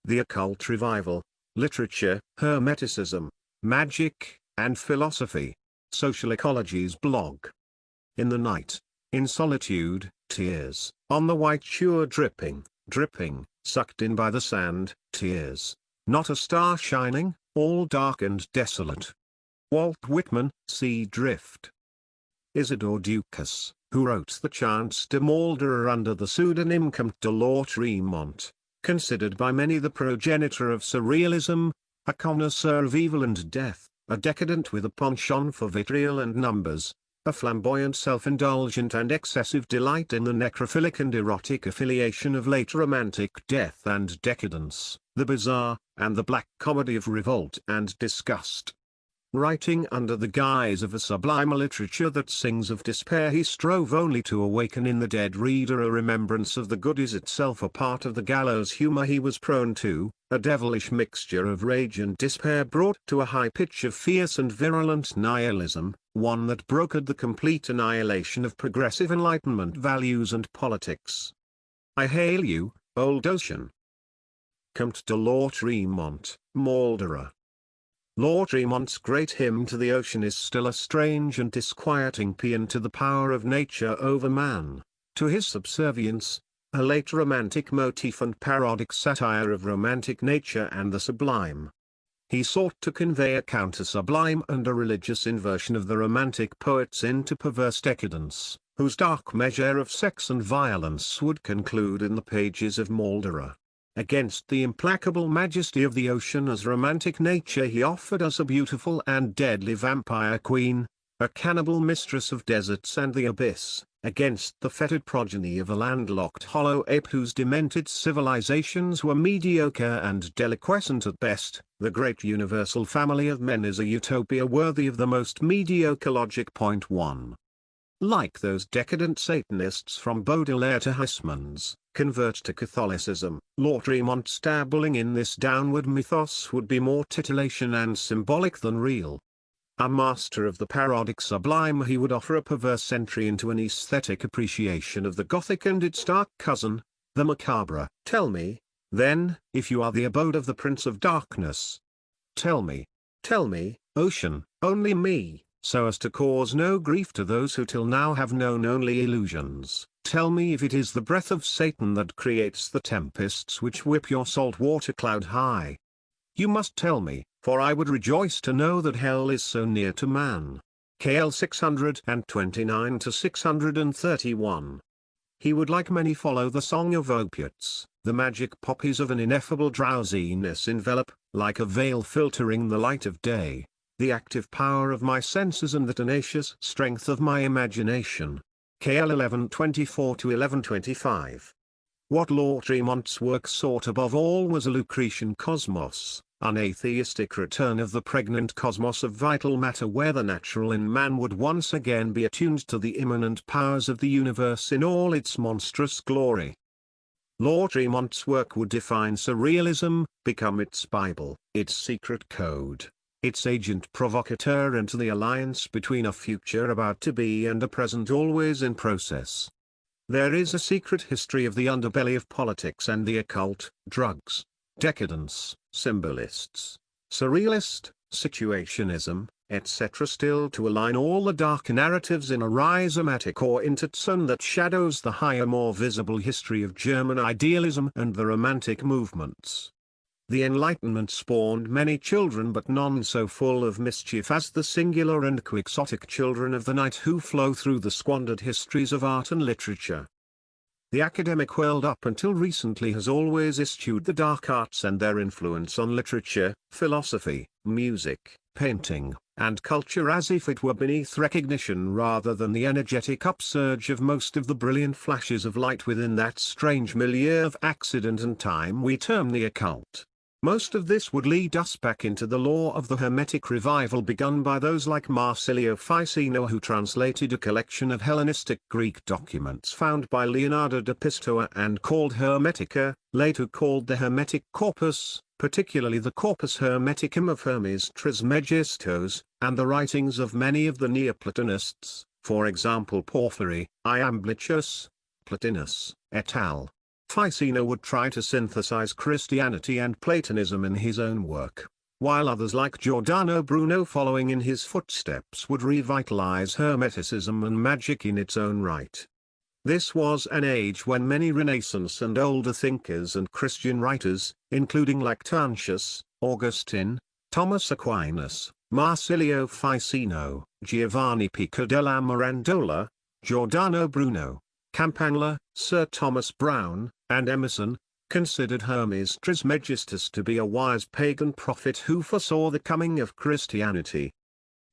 The Occult Revival, Literature, Hermeticism, Magic, and Philosophy. Social Ecology's blog. In the night, in solitude, tears, on the white shore dripping, dripping, sucked in by the sand, tears. Not a star shining, all dark and desolate. Walt Whitman, Sea Drift. Isidore Ducas, who wrote the Chants de Maldoror under the pseudonym Comte de Lautréamont, considered by many the progenitor of surrealism, a connoisseur of evil and death, a decadent with a penchant for vitriol and numbers, a flamboyant self-indulgent and excessive delight in the necrophilic and erotic affiliation of late romantic death and decadence, the bizarre, and the black comedy of revolt and disgust. Writing under the guise of a sublime literature that sings of despair, he strove only to awaken in the dead reader a remembrance of the good is itself a part of the gallows humor he was prone to, a devilish mixture of rage and despair brought to a high pitch of fierce and virulent nihilism, one that brokered the complete annihilation of progressive Enlightenment values and politics. I hail you, old ocean. Comte de Lautréamont, Maldoror. Lautréamont's great hymn to the ocean is still a strange and disquieting paean to the power of nature over man, to his subservience, a late romantic motif and parodic satire of romantic nature and the sublime. He sought to convey a counter-sublime and a religious inversion of the romantic poets into perverse decadence, whose dark measure of sex and violence would conclude in the pages of Maldoror. Against the implacable majesty of the ocean as romantic nature he offered us a beautiful and deadly vampire queen, a cannibal mistress of deserts and the abyss, against the fetid progeny of a landlocked hollow ape whose demented civilizations were mediocre and deliquescent at best. The great universal family of men is a utopia worthy of the most mediocre logic. 1. Like those decadent Satanists from Baudelaire to Huysmans, convert to Catholicism, Lautréamont's dabbling in this downward mythos would be more titillation and symbolic than real. A master of the parodic sublime, he would offer a perverse entry into an aesthetic appreciation of the Gothic and its dark cousin, the macabre. Tell me, then, if you are the abode of the Prince of Darkness. Tell me, ocean, only me, so as to cause no grief to those who till now have known only illusions. Tell me if it is the breath of Satan that creates the tempests which whip your salt water cloud high. You must tell me, for I would rejoice to know that hell is so near to man. KL 629 to 631. He would like many follow the song of opiates, the magic poppies of an ineffable drowsiness envelop, like a veil filtering the light of day, the active power of my senses and the tenacious strength of my imagination. KL 1124 to 1125. What Lautréamont's work sought above all was a Lucretian cosmos, an atheistic return of the pregnant cosmos of vital matter where the natural in man would once again be attuned to the immanent powers of the universe in all its monstrous glory. Lautréamont's work would define surrealism, become its Bible, its secret code, its agent provocateur into the alliance between a future about to be and a present always in process. There is a secret history of the underbelly of politics and the occult, drugs, decadence, symbolists, surrealist, situationism, etc. still to align all the dark narratives in a rhizomatic or intertson that shadows the higher more visible history of German idealism and the Romantic movements. The Enlightenment spawned many children but none so full of mischief as the singular and quixotic children of the night who flow through the squandered histories of art and literature. The academic world up until recently has always eschewed the dark arts and their influence on literature, philosophy, music, painting, and culture as if it were beneath recognition rather than the energetic upsurge of most of the brilliant flashes of light within that strange milieu of accident and time we term the occult. Most of this would lead us back into the law of the Hermetic revival begun by those like Marsilio Ficino, who translated a collection of Hellenistic Greek documents found by Leonardo da Pistoia and called Hermetica, later called the Hermetic Corpus, particularly the Corpus Hermeticum of Hermes Trismegistos, and the writings of many of the Neoplatonists, for example Porphyry, Iamblichus, Plotinus, et al. Ficino would try to synthesize Christianity and Platonism in his own work, while others like Giordano Bruno following in his footsteps would revitalize Hermeticism and magic in its own right. This was an age when many Renaissance and older thinkers and Christian writers, including Lactantius, Augustine, Thomas Aquinas, Marsilio Ficino, Giovanni Pico della Mirandola, Giordano Bruno, Campagna, Sir Thomas Browne, and Emerson, considered Hermes Trismegistus to be a wise pagan prophet who foresaw the coming of Christianity.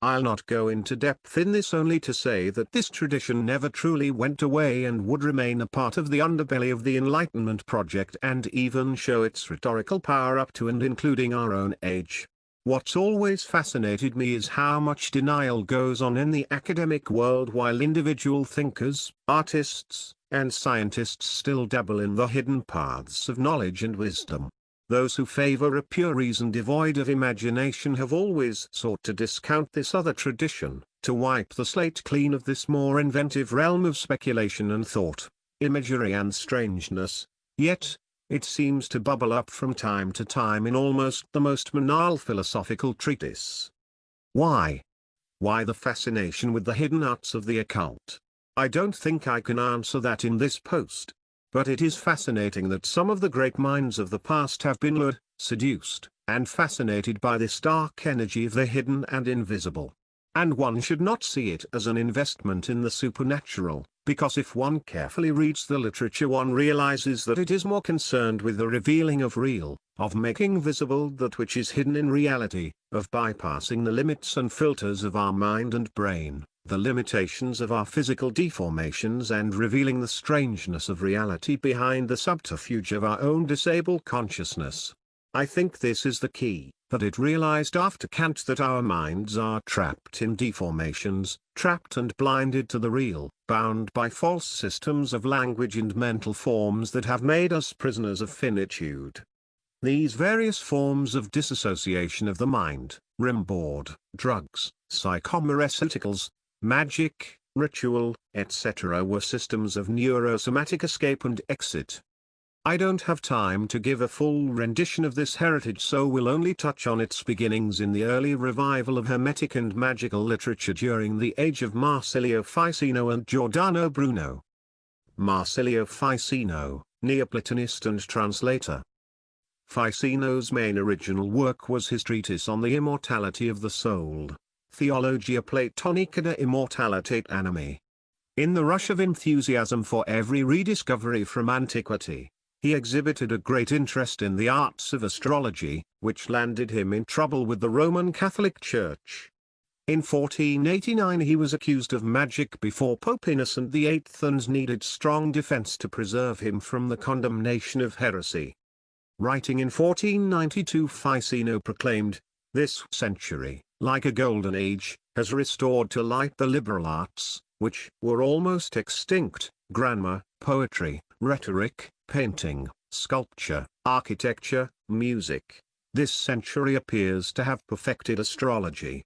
I'll not go into depth in this, only to say that this tradition never truly went away and would remain a part of the underbelly of the Enlightenment project and even show its rhetorical power up to and including our own age. What's always fascinated me is how much denial goes on in the academic world while individual thinkers, artists, and scientists still dabble in the hidden paths of knowledge and wisdom. Those who favor a pure reason devoid of imagination have always sought to discount this other tradition, to wipe the slate clean of this more inventive realm of speculation and thought, imagery and strangeness. Yet, it seems to bubble up from time to time in almost the most banal philosophical treatise. Why? Why the fascination with the hidden arts of the occult? I don't think I can answer that in this post. But it is fascinating that some of the great minds of the past have been lured, seduced, and fascinated by this dark energy of the hidden and invisible. And one should not see it as an investment in the supernatural, because if one carefully reads the literature one realizes that it is more concerned with the revealing of real, of making visible that which is hidden in reality, of bypassing the limits and filters of our mind and brain, the limitations of our physical deformations, and revealing the strangeness of reality behind the subterfuge of our own disabled consciousness. I think this is the key, that it realized after Kant that our minds are trapped in deformations, trapped and blinded to the real, bound by false systems of language and mental forms that have made us prisoners of finitude. These various forms of disassociation of the mind, rimboard, drugs, psychomoraceuticals, magic, ritual, etc. were systems of neurosomatic escape and exit. I don't have time to give a full rendition of this heritage, so will only touch on its beginnings in the early revival of Hermetic and magical literature during the age of Marsilio Ficino and Giordano Bruno. Marsilio Ficino, Neoplatonist and translator. Ficino's main original work was his treatise on the immortality of the soul, Theologia Platonica de Immortalitate Animi. In the rush of enthusiasm for every rediscovery from antiquity, he exhibited a great interest in the arts of astrology, which landed him in trouble with the Roman Catholic Church. In 1489 he was accused of magic before Pope Innocent VIII and needed strong defense to preserve him from the condemnation of heresy. Writing in 1492, Ficino proclaimed, "This century, like a golden age, has restored to light the liberal arts, which were almost extinct, grammar, poetry, rhetoric, painting, sculpture, architecture, music. This century appears to have perfected astrology."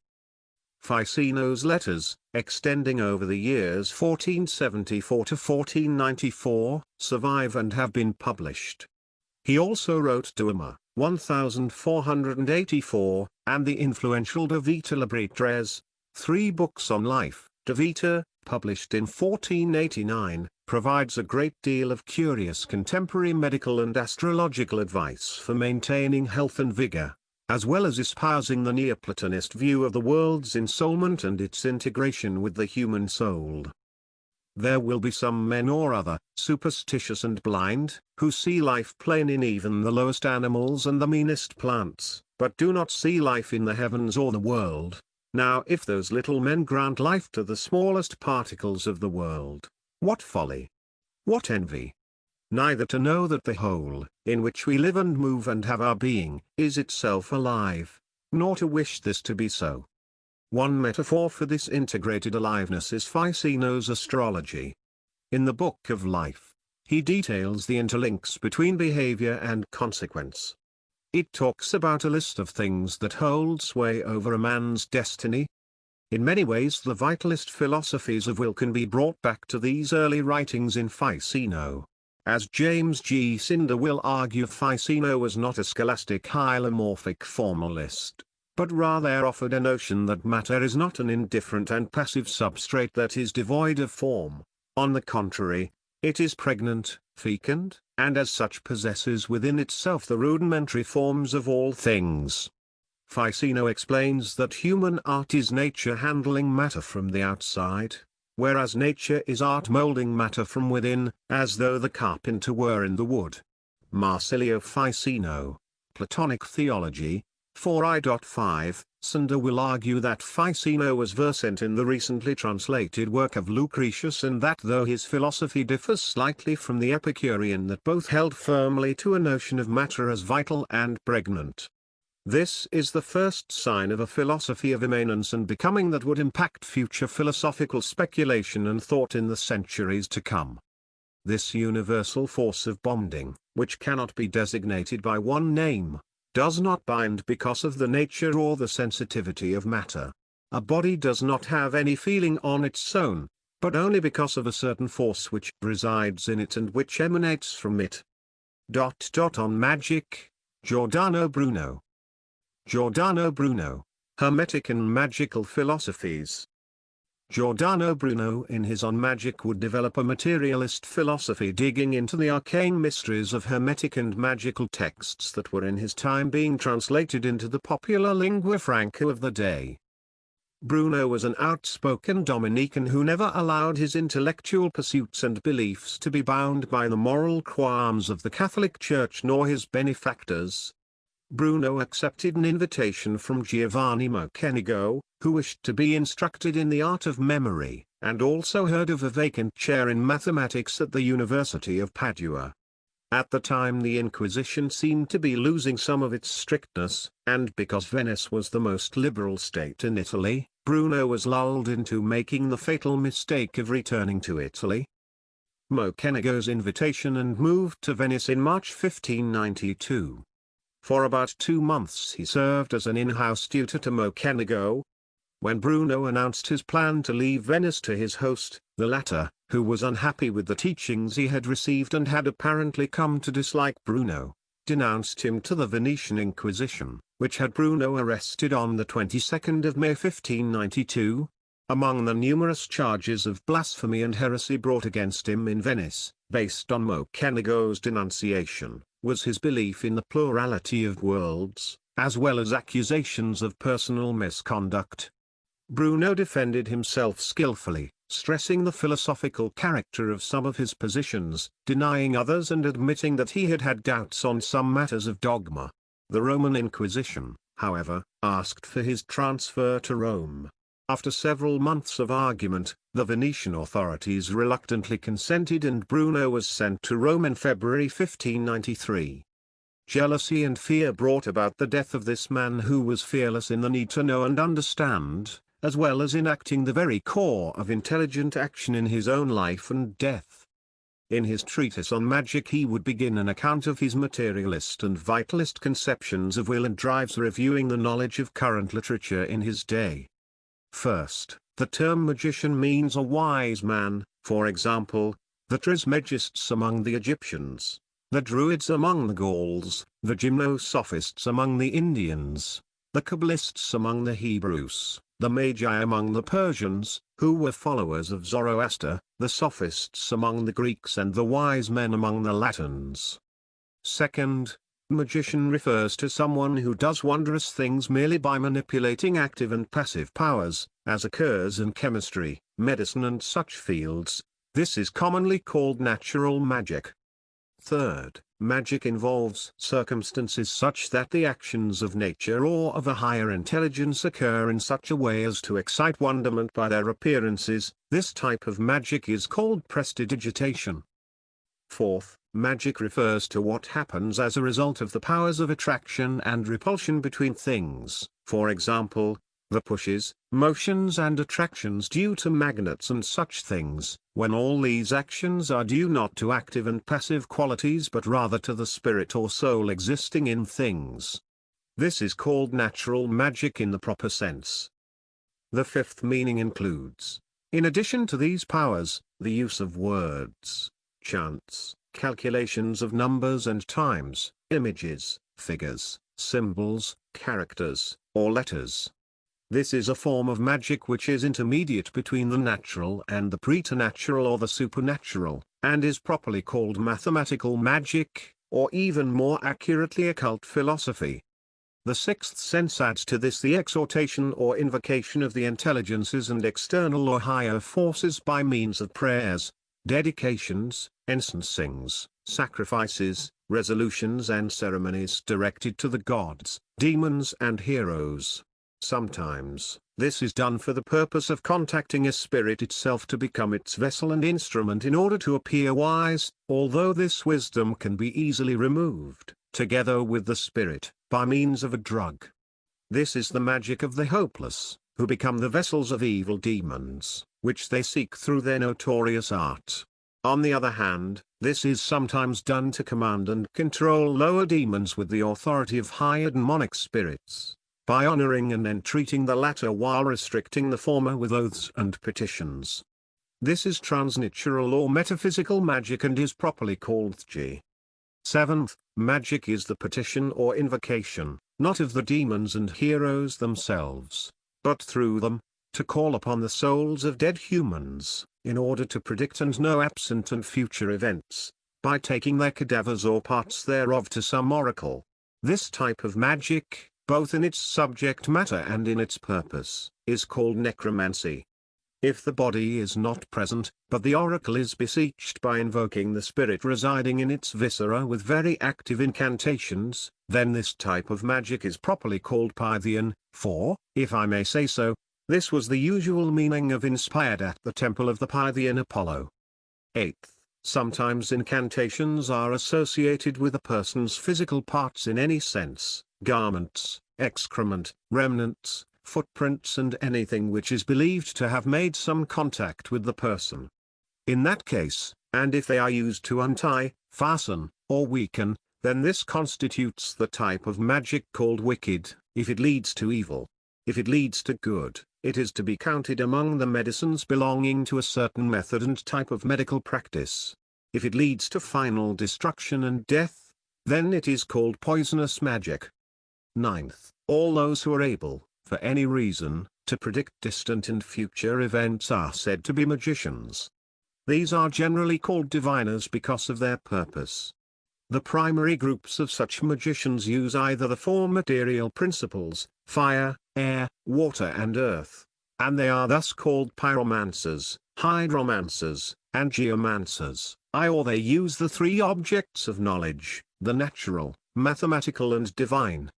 Ficino's letters, extending over the years 1474 to 1494, survive and have been published. He also wrote De Ima, 1484, and the influential De Vita Libratres, 3 books on life. De Vita, published in 1489, provides a great deal of curious contemporary medical and astrological advice for maintaining health and vigor, as well as espousing the Neoplatonist view of the world's ensoulment and its integration with the human soul. There will be some men or other, superstitious and blind, who see life plain in even the lowest animals and the meanest plants, but do not see life in the heavens or the world. Now if those little men grant life to the smallest particles of the world, what folly! What envy! Neither to know that the whole, in which we live and move and have our being, is itself alive, nor to wish this to be so. One metaphor for this integrated aliveness is Ficino's astrology. In the Book of Life, he details the interlinks between behavior and consequence. It talks about a list of things that hold sway over a man's destiny. In many ways the vitalist philosophies of will can be brought back to these early writings in Ficino. As James G. Cinder will argue, Ficino was not a scholastic hylomorphic formalist, but rather offered a notion that matter is not an indifferent and passive substrate that is devoid of form. On the contrary, it is pregnant, fecund, and as such possesses within itself the rudimentary forms of all things. Ficino explains that human art is nature handling matter from the outside, whereas nature is art molding matter from within, as though the carpenter were in the wood. Marsilio Ficino, Platonic Theology, 4i.5. Cinder will argue that Ficino was versant in the recently translated work of Lucretius, and that though his philosophy differs slightly from the Epicurean, that both held firmly to a notion of matter as vital and pregnant. This is the first sign of a philosophy of immanence and becoming that would impact future philosophical speculation and thought in the centuries to come. This universal force of bonding, which cannot be designated by one name, does not bind because of the nature or the sensitivity of matter. A body does not have any feeling on its own, but only because of a certain force which resides in it and which emanates from it. On magic, Giordano Bruno. Giordano Bruno, Hermetic and Magical Philosophies. Giordano Bruno in his On Magic would develop a materialist philosophy digging into the arcane mysteries of Hermetic and magical texts that were in his time being translated into the popular lingua franca of the day. Bruno was an outspoken Dominican who never allowed his intellectual pursuits and beliefs to be bound by the moral qualms of the Catholic Church nor his benefactors. Bruno accepted an invitation from Giovanni Mocenigo, who wished to be instructed in the art of memory, and also heard of a vacant chair in mathematics at the University of Padua. At the time the Inquisition seemed to be losing some of its strictness, and because Venice was the most liberal state in Italy, Bruno was lulled into making the fatal mistake of returning to Italy. Mocenigo's invitation and moved to Venice in March 1592. For about 2 months he served as an in-house tutor to Mocenigo. When Bruno announced his plan to leave Venice to his host, the latter, who was unhappy with the teachings he had received and had apparently come to dislike Bruno, denounced him to the Venetian Inquisition, which had Bruno arrested on the 22nd of May 1592. Among the numerous charges of blasphemy and heresy brought against him in Venice, based on Mocenigo's denunciation, was his belief in the plurality of worlds, as well as accusations of personal misconduct. Bruno defended himself skillfully, stressing the philosophical character of some of his positions, denying others and admitting that he had had doubts on some matters of dogma. The Roman Inquisition, however, asked for his transfer to Rome. After several months of argument, the Venetian authorities reluctantly consented and Bruno was sent to Rome in February 1593. Jealousy and fear brought about the death of this man who was fearless in the need to know and understand, as well as in acting the very core of intelligent action in his own life and death. In his treatise on magic he would begin an account of his materialist and vitalist conceptions of will and drives, reviewing the knowledge of current literature in his day. First, the term magician means a wise man, for example, the Trismegists among the Egyptians, the Druids among the Gauls, the Gymnosophists among the Indians, the Kabbalists among the Hebrews, the Magi among the Persians, who were followers of Zoroaster, the Sophists among the Greeks and the wise men among the Latins. Second, magician refers to someone who does wondrous things merely by manipulating active and passive powers, as occurs in chemistry, medicine and such fields. This is commonly called natural magic. Third, magic involves circumstances such that the actions of nature or of a higher intelligence occur in such a way as to excite wonderment by their appearances. This type of magic is called prestidigitation. Fourth, magic refers to what happens as a result of the powers of attraction and repulsion between things, for example, the pushes, motions and attractions due to magnets and such things, when all these actions are due not to active and passive qualities but rather to the spirit or soul existing in things. This is called natural magic in the proper sense. The fifth meaning includes, in addition to these powers, the use of words, chants, calculations of numbers and times, images, figures, symbols, characters, or letters. This is a form of magic which is intermediate between the natural and the preternatural or the supernatural, and is properly called mathematical magic, or even more accurately occult philosophy. The sixth sense adds to this the exhortation or invocation of the intelligences and external or higher forces by means of prayers, dedications, encensings, sacrifices, resolutions and ceremonies directed to the gods, demons and heroes. Sometimes, this is done for the purpose of contacting a spirit itself to become its vessel and instrument in order to appear wise, although this wisdom can be easily removed, together with the spirit, by means of a drug. This is the magic of the hopeless, who become the vessels of evil demons, which they seek through their notorious art. On the other hand, this is sometimes done to command and control lower demons with the authority of higher demonic spirits, by honoring and entreating the latter while restricting the former with oaths and petitions. This is transnatural or metaphysical magic and is properly called G. Seventh, magic is the petition or invocation, not of the demons and heroes themselves, but through them, to call upon the souls of dead humans, in order to predict and know absent and future events, by taking their cadavers or parts thereof to some oracle. This type of magic, both in its subject matter and in its purpose, is called necromancy. If the body is not present, but the oracle is beseeched by invoking the spirit residing in its viscera with very active incantations, then this type of magic is properly called Pythian, for, if I may say so, this was the usual meaning of inspired at the temple of the Pythian Apollo. Eighth, sometimes incantations are associated with a person's physical parts in any sense, garments, excrement, remnants, footprints and anything which is believed to have made some contact with the person. In that case, and if they are used to untie, fasten, or weaken, then this constitutes the type of magic called wicked, if it leads to evil. If it leads to good, it is to be counted among the medicines belonging to a certain method and type of medical practice. If it leads to final destruction and death, then it is called poisonous magic. Ninth, all those who are able, for any reason, to predict distant and future events are said to be magicians. These are generally called diviners because of their purpose. The primary groups of such magicians use either the four material principles, fire, air, water and earth, and they are thus called pyromancers, hydromancers, and geomancers, or they use the three objects of knowledge, the natural, mathematical and divine.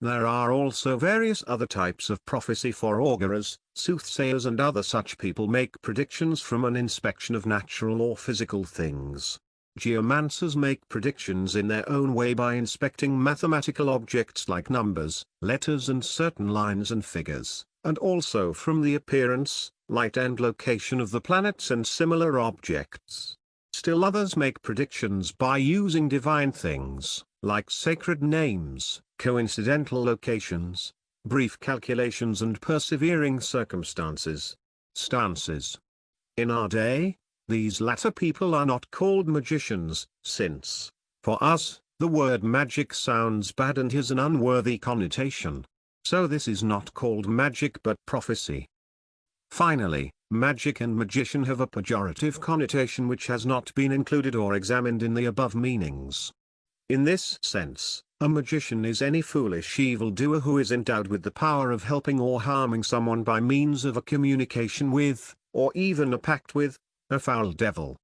There are also various other types of prophecy, for augurers, soothsayers and other such people make predictions from an inspection of natural or physical things. Geomancers make predictions in their own way by inspecting mathematical objects like numbers, letters and certain lines and figures, and also from the appearance, light and location of the planets and similar objects. Still others make predictions by using divine things, like sacred names, coincidental locations, brief calculations and persevering circumstances. Stances. In our day, these latter people are not called magicians, since, for us, the word magic sounds bad and has an unworthy connotation. So this is not called magic but prophecy. Finally, magic and magician have a pejorative connotation which has not been included or examined in the above meanings. In this sense, a magician is any foolish evildoer who is endowed with the power of helping or harming someone by means of a communication with, or even a pact with, a foul devil.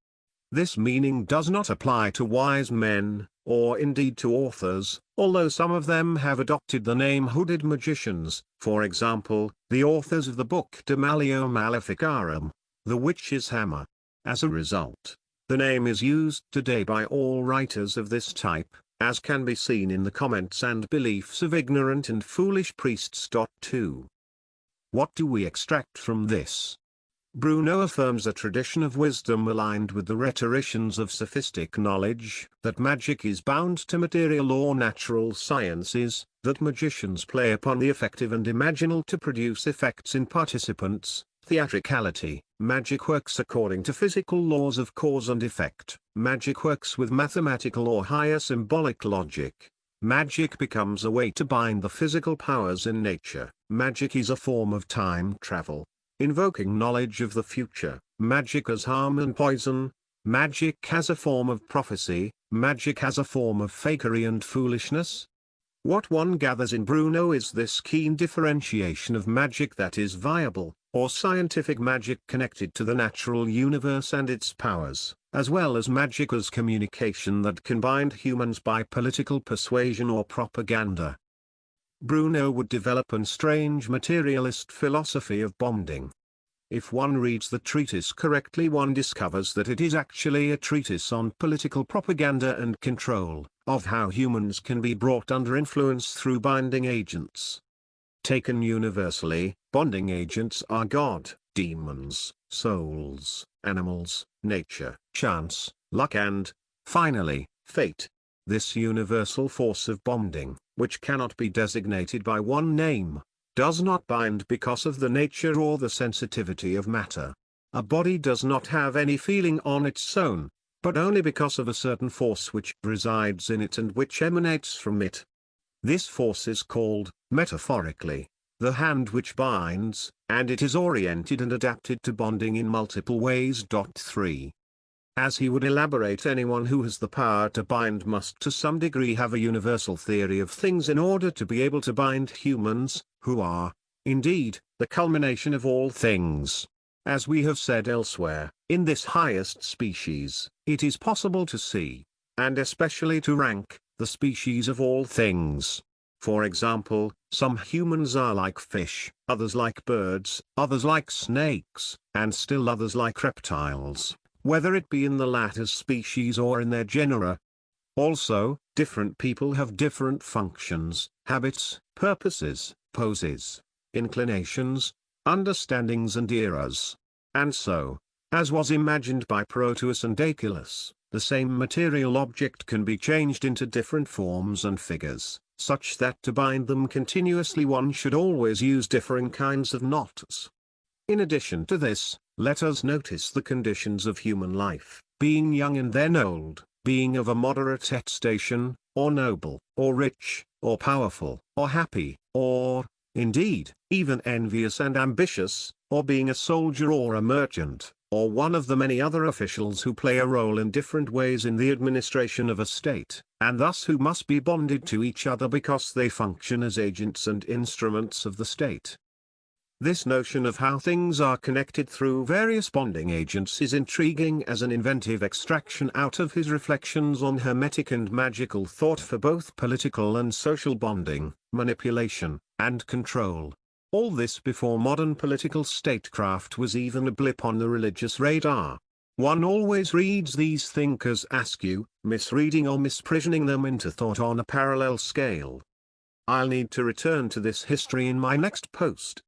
This meaning does not apply to wise men, or indeed to authors, although some of them have adopted the name hooded magicians, for example, the authors of the book De Maleo Maleficarum, The Witch's Hammer. As a result, the name is used today by all writers of this type, as can be seen in the comments and beliefs of ignorant and foolish priests. 2. What do we extract from this? Bruno affirms a tradition of wisdom aligned with the rhetoricians of sophistic knowledge, that magic is bound to material or natural sciences, that magicians play upon the affective and imaginal to produce effects in participants, Theatricality. Magic works according to physical laws of cause and effect. Magic works with mathematical or higher symbolic logic. Magic becomes a way to bind the physical powers in nature. Magic is a form of time travel, invoking knowledge of the future. Magic as harm and poison. Magic as a form of prophecy. Magic as a form of fakery and foolishness. What one gathers in Bruno is this keen differentiation of magic that is viable, or scientific magic connected to the natural universe and its powers, as well as magic as communication that can bind humans by political persuasion or propaganda. Bruno would develop a strange materialist philosophy of bonding. If one reads the treatise correctly, one discovers that it is actually a treatise on political propaganda and control, of how humans can be brought under influence through binding agents. Taken universally, bonding agents are God, demons, souls, animals, nature, chance, luck and, finally, fate. This universal force of bonding, which cannot be designated by one name, does not bind because of the nature or the sensitivity of matter. A body does not have any feeling on its own, but only because of a certain force which resides in it and which emanates from it. This force is called, metaphorically, the hand which binds, and it is oriented and adapted to bonding in multiple ways. 3. As he would elaborate, anyone who has the power to bind must to some degree have a universal theory of things in order to be able to bind humans, who are, indeed, the culmination of all things. As we have said elsewhere, in this highest species, it is possible to see, and especially to rank, the species of all things. For example, some humans are like fish, others like birds, others like snakes, and still others like reptiles, whether it be in the latter species or in their genera. Also, different people have different functions, habits, purposes, poses, inclinations, understandings and eras. And so, as was imagined by Proteus and Aeschylus, the same material object can be changed into different forms and figures, such that to bind them continuously one should always use differing kinds of knots. In addition to this, let us notice the conditions of human life: being young and then old, being of a moderate station, or noble, or rich, or powerful, or happy, or, indeed, even envious and ambitious, or being a soldier or a merchant, or one of the many other officials who play a role in different ways in the administration of a state, and thus who must be bonded to each other because they function as agents and instruments of the state. This notion of how things are connected through various bonding agents is intriguing as an inventive extraction out of his reflections on Hermetic and magical thought for both political and social bonding, manipulation, and control. All this before modern political statecraft was even a blip on the religious radar. One always reads these thinkers askew, misreading or misprisioning them into thought on a parallel scale. I'll need to return to this history in my next post.